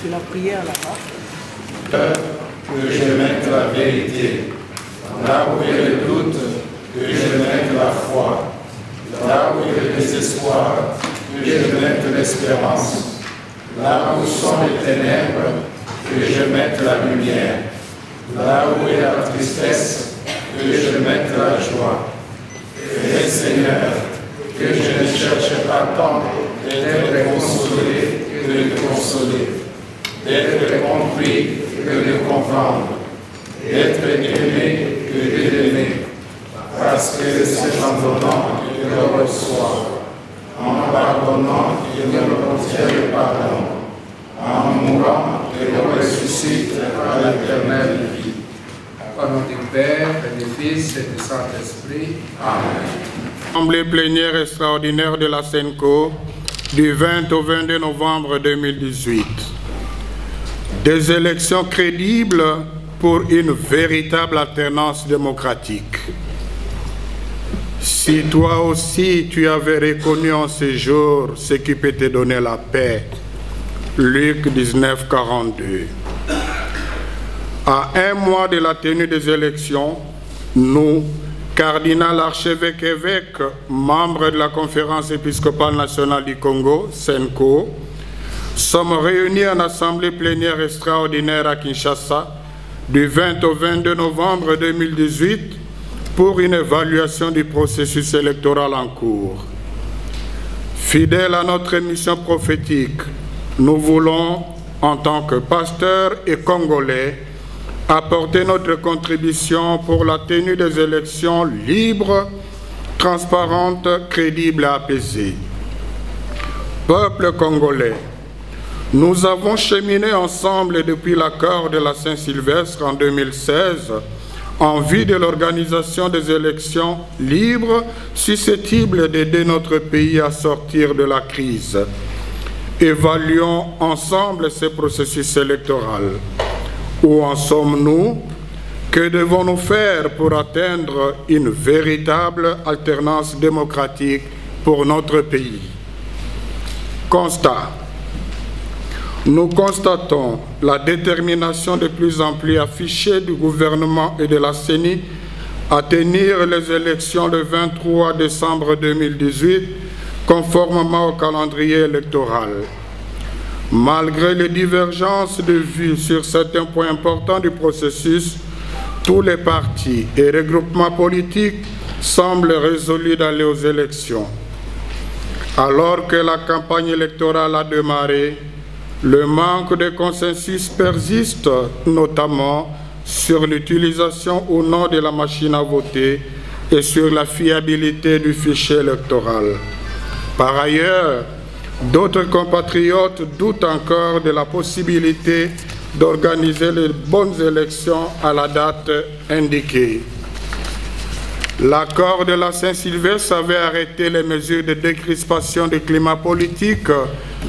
C'est la prière là-bas. Que je mette la vérité. Là où est le doute, que je mette la foi. Là où est le désespoir, que je mette l'espérance. Là où sont les ténèbres, que je mette la lumière. Là où est la tristesse, que je mette la joie. Et Seigneur, que je ne cherche pas tant d'être consolé que de consoler, d'être compris que de comprendre, d'être aimé que d'aimer, parce que c'est en donnant que je reçois, en pardonnant que je obtiens le pardon, en mourant que je ressuscite à l'éternelle vie. Au nom du Père, et du Fils et du Saint-Esprit. Amen. Assemblée plénière extraordinaire de la SENCO du 20 au 22 novembre 2018. Des élections crédibles pour une véritable alternance démocratique. Si toi aussi tu avais reconnu en ce jour ce qui peut te donner la paix, Luc 19, 42. À un mois de la tenue des élections, nous, cardinal, archevêque, évêque, membres de la Conférence épiscopale nationale du Congo, SENCO, sommes réunis en assemblée plénière extraordinaire à Kinshasa du 20 au 22 novembre 2018 pour une évaluation du processus électoral en cours. Fidèles à notre mission prophétique, nous voulons, en tant que pasteurs et Congolais, apporter notre contribution pour la tenue des élections libres, transparentes, crédibles et apaisées. Peuple congolais, nous avons cheminé ensemble depuis l'accord de la Saint-Sylvestre en 2016 en vue de l'organisation des élections libres susceptibles d'aider notre pays à sortir de la crise. Évaluons ensemble ce processus électoral. Où en sommes-nous? Que devons-nous faire pour atteindre une véritable alternance démocratique pour notre pays? Constat. Nous constatons la détermination de plus en plus affichée du gouvernement et de la CENI à tenir les élections le 23 décembre 2018 conformément au calendrier électoral. Malgré les divergences de vues sur certains points importants du processus, tous les partis et regroupements politiques semblent résolus d'aller aux élections. Alors que la campagne électorale a démarré, le manque de consensus persiste, notamment sur l'utilisation ou non de la machine à voter et sur la fiabilité du fichier électoral. Par ailleurs, d'autres compatriotes doutent encore de la possibilité d'organiser les bonnes élections à la date indiquée. L'accord de la Saint-Sylvestre avait arrêté les mesures de décrispation du climat politique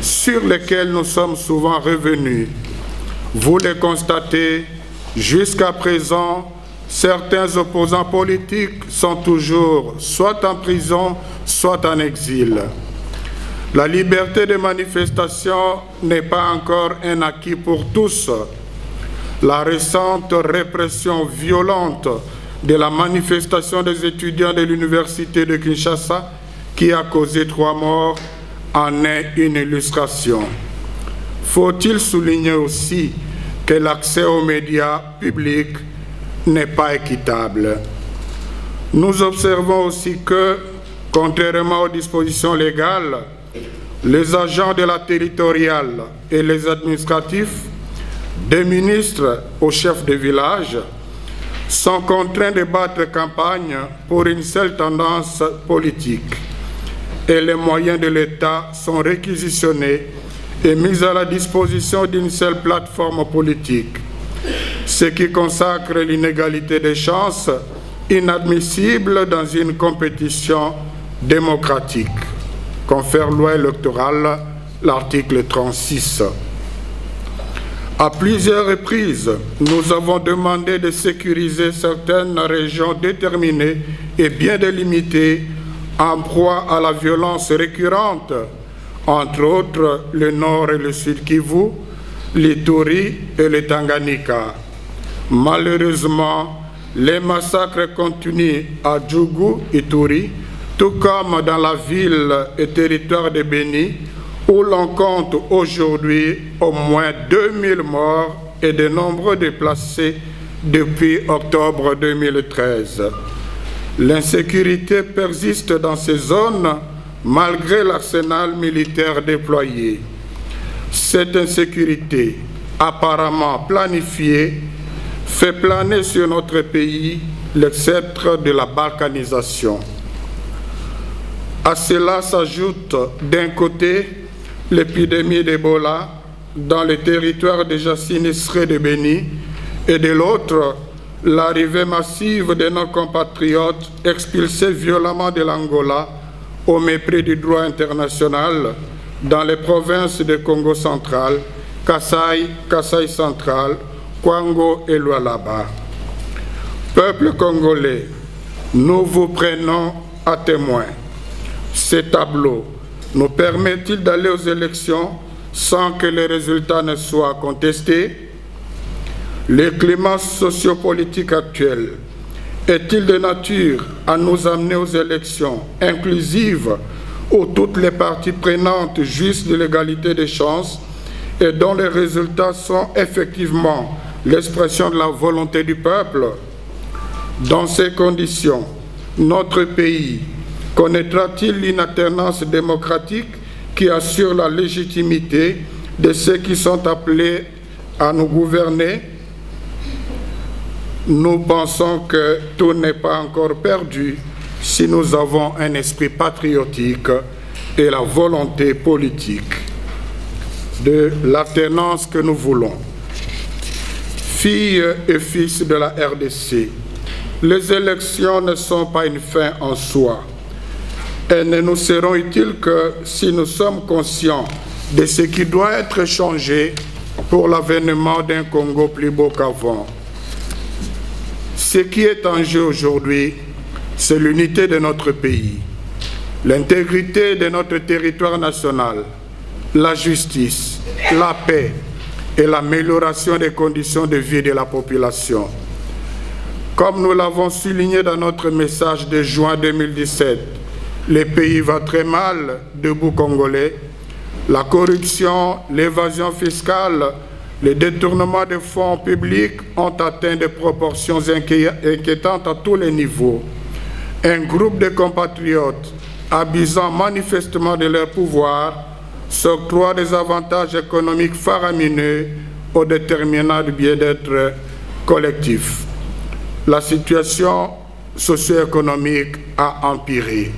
sur lesquelles nous sommes souvent revenus. Vous le constatez, jusqu'à présent, certains opposants politiques sont toujours soit en prison, soit en exil. La liberté de manifestation n'est pas encore un acquis pour tous. La récente répression violente de la manifestation des étudiants de l'université de Kinshasa, qui a causé 3 morts, en est une illustration. Faut-il souligner aussi que l'accès aux médias publics n'est pas équitable. Nous observons aussi que, contrairement aux dispositions légales, les agents de la territoriale et les administratifs, des ministres aux chefs de village, sont contraints de battre campagne pour une seule tendance politique. Et les moyens de l'État sont réquisitionnés et mis à la disposition d'une seule plateforme politique, ce qui consacre l'inégalité des chances inadmissible dans une compétition démocratique. Confère loi électorale, l'article 36. À plusieurs reprises, nous avons demandé de sécuriser certaines régions déterminées et bien délimitées en proie à la violence récurrente, entre autres le Nord et le Sud Kivu, l'Ituri et le Tanganyika. Malheureusement, les massacres continuent à Djougou, Ituri, tout comme dans la ville et territoire de Béni, où l'on compte aujourd'hui au moins 2000 morts et de nombreux déplacés depuis octobre 2013. L'insécurité persiste dans ces zones malgré l'arsenal militaire déployé. Cette insécurité, apparemment planifiée, fait planer sur notre pays le sceptre de la balkanisation. À cela s'ajoute d'un côté l'épidémie d'Ebola dans les territoires déjà sinistrés de Béni et de l'autre l'arrivée massive de nos compatriotes expulsés violemment de l'Angola au mépris du droit international dans les provinces de Congo central, Kasaï, Kasaï central, Kwango et Lualaba. Peuple congolais, nous vous prenons à témoin. Ces tableaux nous permettent-ils d'aller aux élections sans que les résultats ne soient contestés? Le climat sociopolitique actuel est-il de nature à nous amener aux élections inclusives où toutes les parties prenantes jouissent de l'égalité des chances et dont les résultats sont effectivement l'expression de la volonté du peuple? Dans ces conditions, notre pays connaîtra-t-il une alternance démocratique qui assure la légitimité de ceux qui sont appelés à nous gouverner? Nous pensons que tout n'est pas encore perdu si nous avons un esprit patriotique et la volonté politique de l'alternance que nous voulons. Filles et fils de la RDC, les élections ne sont pas une fin en soi. Elles ne nous seront utiles que si nous sommes conscients de ce qui doit être changé pour l'avènement d'un Congo plus beau qu'avant. Ce qui est en jeu aujourd'hui, c'est l'unité de notre pays, l'intégrité de notre territoire national, la justice, la paix et l'amélioration des conditions de vie de la population. Comme nous l'avons souligné dans notre message de juin 2017, le pays va très mal, debout congolais. La corruption, l'évasion fiscale, les détournements de fonds publics ont atteint des proportions inquiétantes à tous les niveaux. Un groupe de compatriotes, abusant manifestement de leur pouvoir, s'octroie des avantages économiques faramineux au déterminant du bien-être collectif. La situation socio-économique a empiré.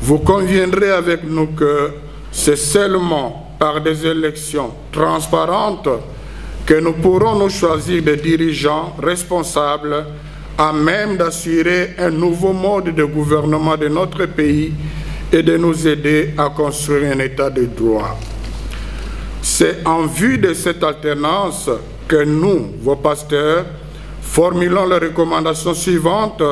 Vous conviendrez avec nous que c'est seulement par des élections transparentes que nous pourrons nous choisir des dirigeants responsables à même d'assurer un nouveau mode de gouvernement de notre pays et de nous aider à construire un état de droit. C'est en vue de cette alternance que nous, vos pasteurs, formulons les recommandations suivantes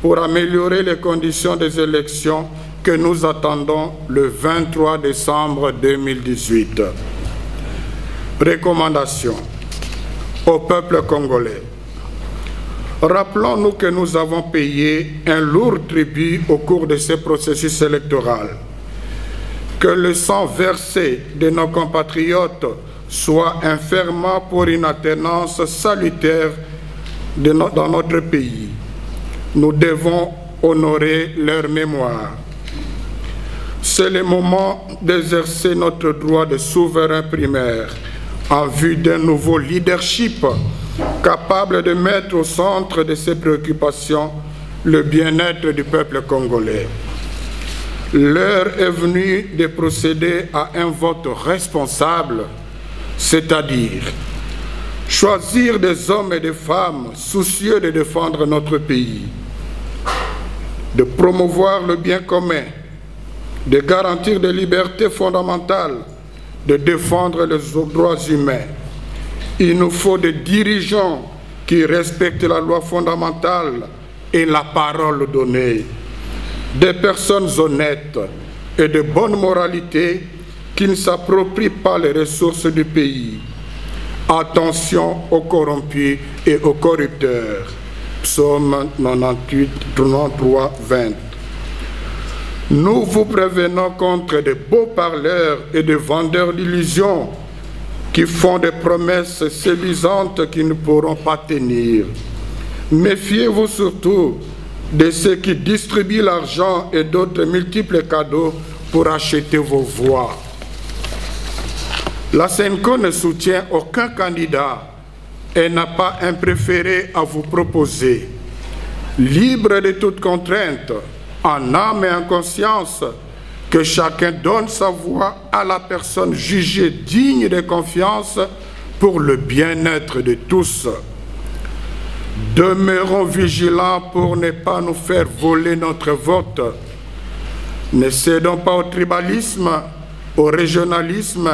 pour améliorer les conditions des élections que nous attendons le 23 décembre 2018. Recommandations au peuple congolais. Rappelons-nous que nous avons payé un lourd tribut au cours de ce processus électoral. Que le sang versé de nos compatriotes soit un ferment pour une alternance salutaire dans notre pays. Nous devons honorer leur mémoire. C'est le moment d'exercer notre droit de souverain primaire en vue d'un nouveau leadership capable de mettre au centre de ses préoccupations le bien-être du peuple congolais. L'heure est venue de procéder à un vote responsable, c'est-à-dire choisir des hommes et des femmes soucieux de défendre notre pays, de promouvoir le bien commun, de garantir des libertés fondamentales, de défendre les droits humains. Il nous faut des dirigeants qui respectent la loi fondamentale et la parole donnée, des personnes honnêtes et de bonne moralité qui ne s'approprient pas les ressources du pays. Attention aux corrompus et aux corrupteurs. Psaume 98, 33, 20. Nous vous prévenons contre de beaux parleurs et de vendeurs d'illusions qui font des promesses séduisantes qui ne pourront pas tenir. Méfiez-vous surtout de ceux qui distribuent l'argent et d'autres multiples cadeaux pour acheter vos voix. La SENCO ne soutient aucun candidat et n'a pas un préféré à vous proposer. Libre de toute contrainte, en âme et en conscience, que chacun donne sa voix à la personne jugée digne de confiance pour le bien-être de tous. Demeurons vigilants pour ne pas nous faire voler notre vote. Ne cédons pas au tribalisme, au régionalisme,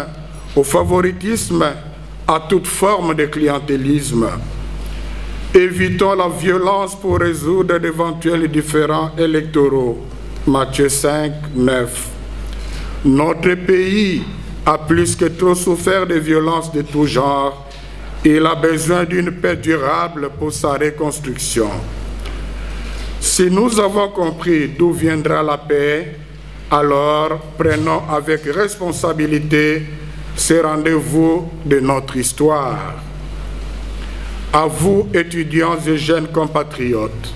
au favoritisme, à toute forme de clientélisme. Évitons la violence pour résoudre d'éventuels différends électoraux. Matthieu 5, 9. Notre pays a plus que trop souffert de violences de tout genre. Il a besoin d'une paix durable pour sa reconstruction. Si nous avons compris d'où viendra la paix, alors prenons avec responsabilité ce rendez-vous de notre histoire. À vous, étudiants et jeunes compatriotes,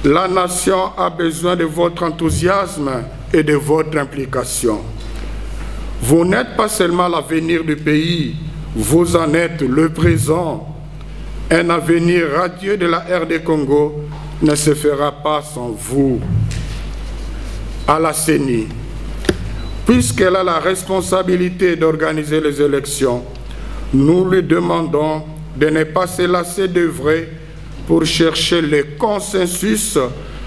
la nation a besoin de votre enthousiasme et de votre implication. Vous n'êtes pas seulement l'avenir du pays, vous en êtes le présent. Un avenir radieux de la RD Congo ne se fera pas sans vous. À la CENI, puisqu'elle a la responsabilité d'organiser les élections, nous lui demandons de ne pas se lasser d'œuvrer pour chercher le consensus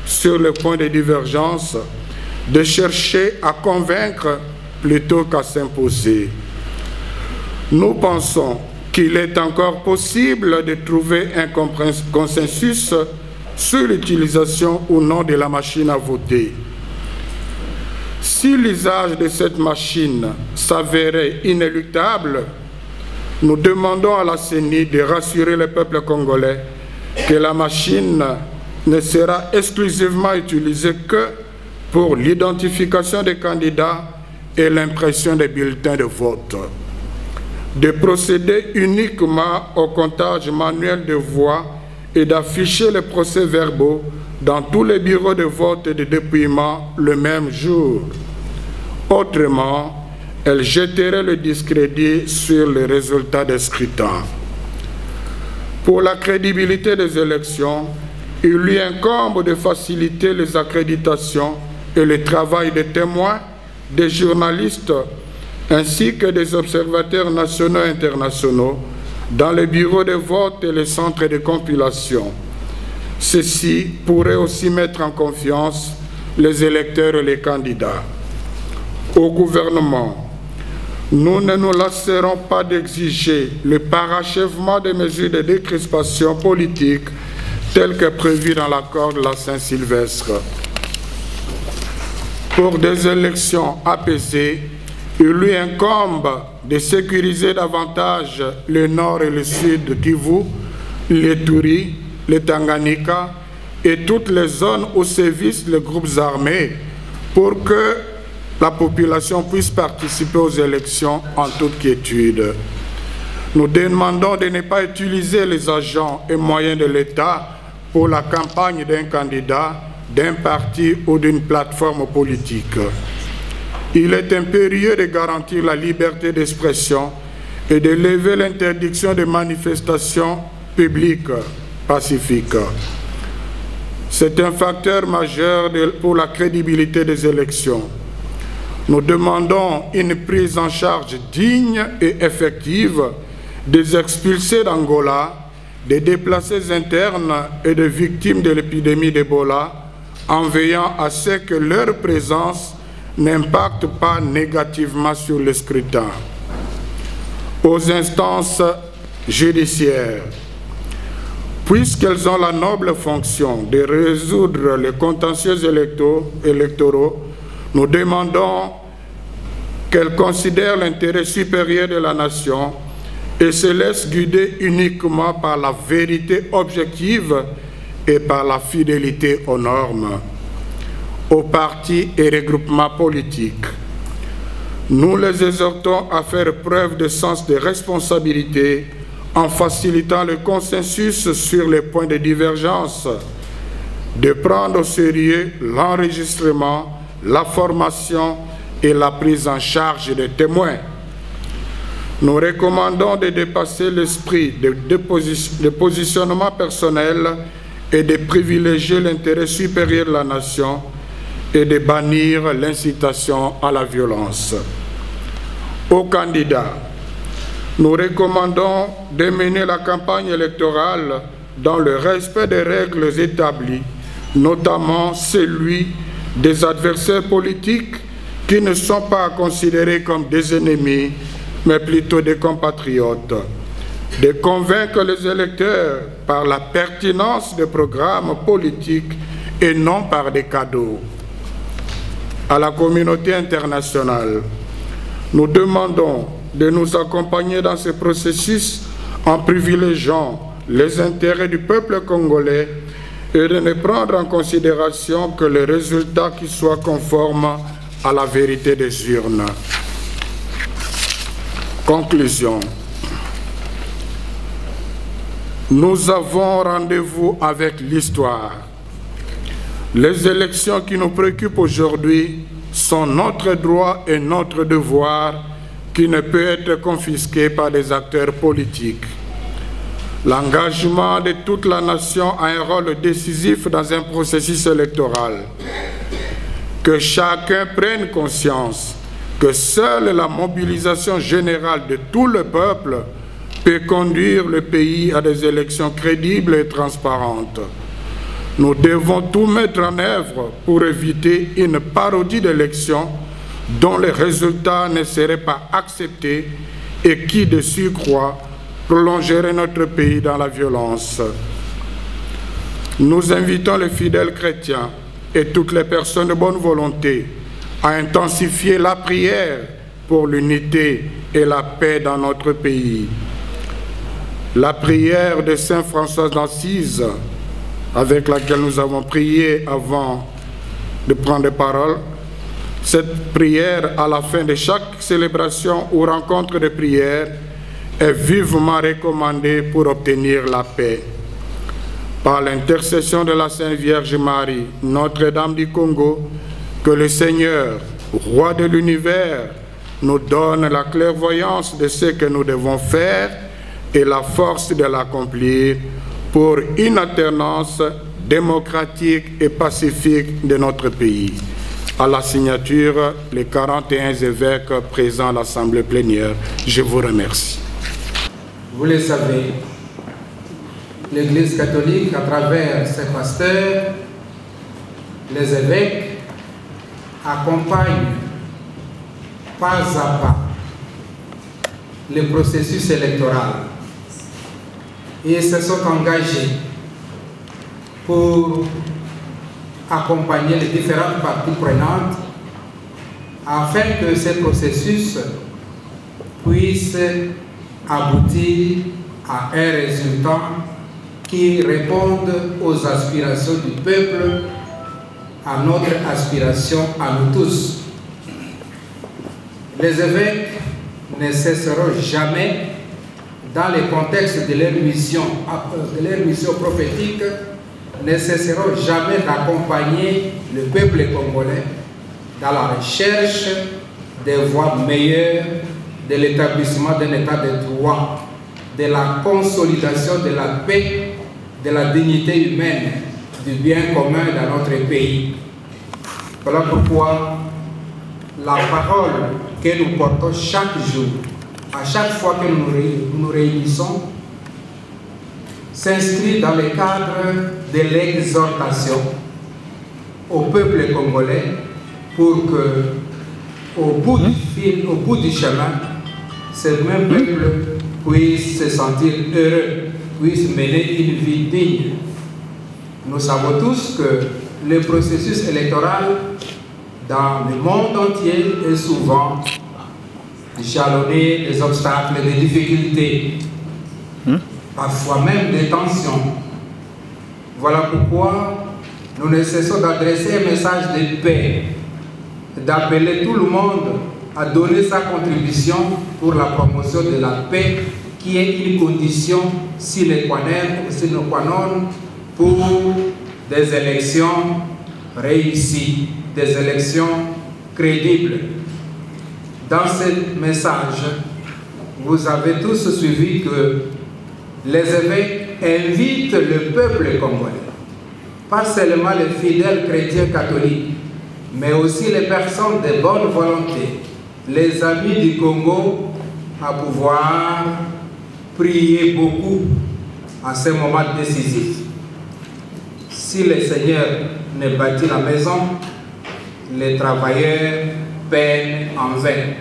sur le point de divergence, de chercher à convaincre plutôt qu'à s'imposer. Nous pensons qu'il est encore possible de trouver un consensus sur l'utilisation ou non de la machine à voter. Si l'usage de cette machine s'avérait inéluctable, nous demandons à la CENI de rassurer le peuple congolais que la machine ne sera exclusivement utilisée que pour l'identification des candidats et l'impression des bulletins de vote, de procéder uniquement au comptage manuel de voix et d'afficher les procès-verbaux dans tous les bureaux de vote et de dépouillement le même jour. Autrement, elle jetterait le discrédit sur les résultats des scrutins. Pour la crédibilité des élections, il lui incombe de faciliter les accréditations et le travail des témoins, des journalistes, ainsi que des observateurs nationaux et internationaux dans les bureaux de vote et les centres de compilation. Ceci pourrait aussi mettre en confiance les électeurs et les candidats. Au gouvernement, nous ne nous lasserons pas d'exiger le parachèvement des mesures de décrispation politique telles que prévues dans l'accord de la Saint-Sylvestre. Pour des élections apaisées, il lui incombe de sécuriser davantage le nord et le sud de Kivu, l'Ituri, le Tanganyika et toutes les zones où sévissent les groupes armés pour que la population puisse participer aux élections en toute quiétude. Nous demandons de ne pas utiliser les agents et moyens de l'État pour la campagne d'un candidat, d'un parti ou d'une plateforme politique. Il est impérieux de garantir la liberté d'expression et de lever l'interdiction de manifestations publiques pacifiques. C'est un facteur majeur pour la crédibilité des élections. Nous demandons une prise en charge digne et effective des expulsés d'Angola, des déplacés internes et des victimes de l'épidémie d'Ebola, en veillant à ce que leur présence n'impacte pas négativement sur le scrutin. Aux instances judiciaires, puisqu'elles ont la noble fonction de résoudre les contentieux électoraux, nous demandons qu'elle considère l'intérêt supérieur de la nation et se laisse guider uniquement par la vérité objective et par la fidélité aux normes, aux partis et regroupements politiques. Nous les exhortons à faire preuve de sens de responsabilité en facilitant le consensus sur les points de divergence, de prendre au sérieux l'enregistrement, la formation et la prise en charge des témoins. Nous recommandons de dépasser l'esprit de positionnement personnel et de privilégier l'intérêt supérieur de la nation et de bannir l'incitation à la violence. Aux candidats, nous recommandons de mener la campagne électorale dans le respect des règles établies, notamment celui des adversaires politiques qui ne sont pas considérés comme des ennemis, mais plutôt des compatriotes, de convaincre les électeurs par la pertinence des programmes politiques et non par des cadeaux. À la communauté internationale, nous demandons de nous accompagner dans ce processus en privilégiant les intérêts du peuple congolais et de ne prendre en considération que les résultats qui soient conformes à la vérité des urnes. Conclusion. Nous avons rendez-vous avec l'histoire. Les élections qui nous préoccupent aujourd'hui sont notre droit et notre devoir qui ne peut être confisqué par des acteurs politiques. L'engagement de toute la nation a un rôle décisif dans un processus électoral. Que chacun prenne conscience que seule la mobilisation générale de tout le peuple peut conduire le pays à des élections crédibles et transparentes. Nous devons tout mettre en œuvre pour éviter une parodie d'élections dont les résultats ne seraient pas acceptés et qui, de surcroît, prolongerait notre pays dans la violence. Nous invitons les fidèles chrétiens et toutes les personnes de bonne volonté à intensifier la prière pour l'unité et la paix dans notre pays. La prière de Saint François d'Assise, avec laquelle nous avons prié avant de prendre la parole, cette prière à la fin de chaque célébration ou rencontre de prière est vivement recommandée pour obtenir la paix. Par l'intercession de la Sainte Vierge Marie, Notre-Dame du Congo, que le Seigneur, Roi de l'univers, nous donne la clairvoyance de ce que nous devons faire et la force de l'accomplir pour une alternance démocratique et pacifique de notre pays. À la signature, les 41 évêques présents à l'Assemblée plénière. Je vous remercie. Vous le savez, l'Église catholique, à travers ses pasteurs, les évêques, accompagne pas à pas le processus électoral et se sont engagés pour accompagner les différentes parties prenantes afin que ce processus puisse aboutir à un résultat qui réponde aux aspirations du peuple, à notre aspiration à nous tous. Les évêques ne cesseront jamais, dans le contexte de leur mission prophétique, ne cesseront jamais d'accompagner le peuple congolais dans la recherche des voies meilleures de l'établissement d'un état de droit, de la consolidation de la paix, de la dignité humaine, du bien commun dans notre pays. Voilà pourquoi la parole que nous portons chaque jour, à chaque fois que nous nous réunissons, s'inscrit dans le cadre de l'exhortation au peuple congolais pour que, au bout du chemin, ce même peuple puisse se sentir heureux, puisse mener une vie digne. Nous savons tous que le processus électoral dans le monde entier est souvent jalonné des obstacles, des difficultés, parfois même des tensions. Voilà pourquoi nous ne cessons d'adresser un message de paix, d'appeler tout le monde à donner sa contribution pour la promotion de la paix, qui est une condition sine qua non pour des élections réussies, des élections crédibles. Dans ce message, vous avez tous suivi que les évêques invitent le peuple congolais, pas seulement les fidèles chrétiens catholiques, mais aussi les personnes de bonne volonté, les amis du Congo, à pouvoir prier beaucoup à ce moment décisif. Si le Seigneur ne bâtit la maison, les travailleurs peinent en vain.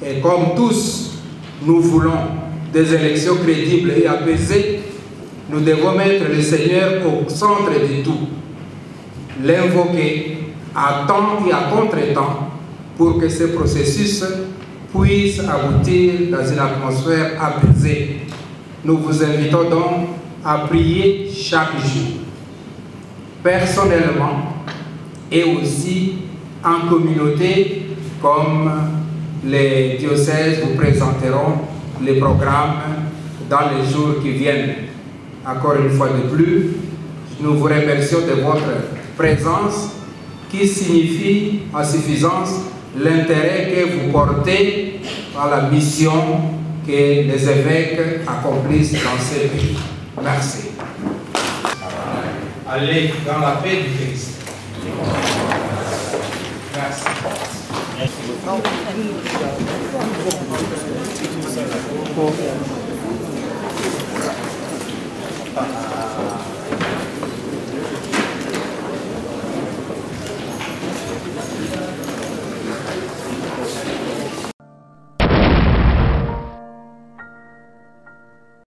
Et comme tous, nous voulons des élections crédibles et apaisées, nous devons mettre le Seigneur au centre de tout, l'invoquer à temps et à contre-temps pour que ce processus puisse aboutir dans une atmosphère apaisée. Nous vous invitons donc à prier chaque jour, personnellement et aussi en communauté, comme les diocèses vous présenteront les programmes dans les jours qui viennent. Encore une fois de plus, nous vous remercions de votre présence qui signifie en suffisance l'intérêt que vous portez à la mission que les évêques accomplissent dans ces pays. Merci. Allez dans la paix du Christ. Merci. Ah.